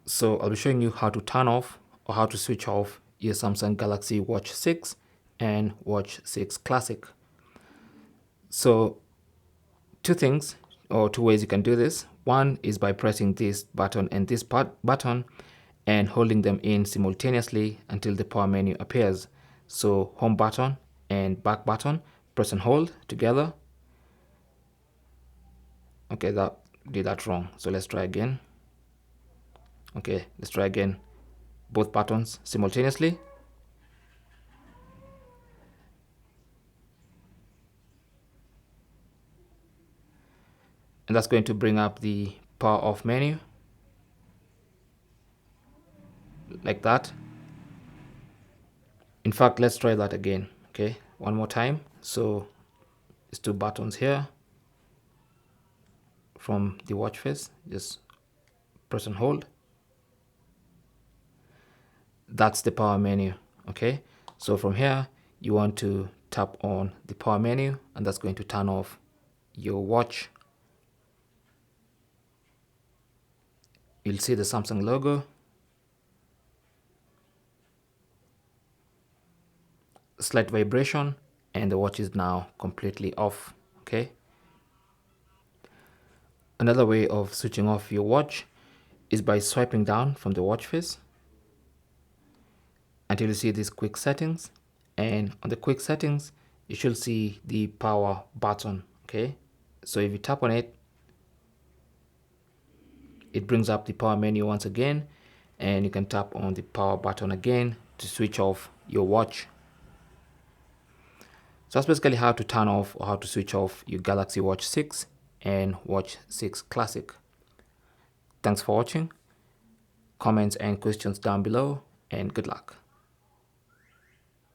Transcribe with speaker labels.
Speaker 1: So I'll be showing you how to turn off or how to switch off your Samsung Galaxy Watch 6 and Watch 6 Classic. So two ways you can do this. One is by pressing this button and this button and holding them in simultaneously until the power menu appears. So home button and back button, press and hold together. Okay, that did that wrong. So let's try again. Okay, let's try again. Both buttons simultaneously. And that's going to bring up the power off menu like that. In fact, let's try that again. Okay, one more time. So it's two buttons here from the watch face. Just press and hold. That's the power menu. Okay, so from here you want to tap on the power menu, and that's going to turn off your watch. You'll see the Samsung logo. Slight vibration, and the watch is now completely off. Okay, another way of switching off your watch is by swiping down from the watch face until you see these quick settings, and on the quick settings you should see the power button. Okay, so if you tap on it, it brings up the power menu once again, and you can tap on the power button again to switch off your watch. So that's basically how to turn off or how to switch off your Galaxy Watch 6 and Watch 6 Classic. Thanks for watching. Comments and questions down below, and good luck.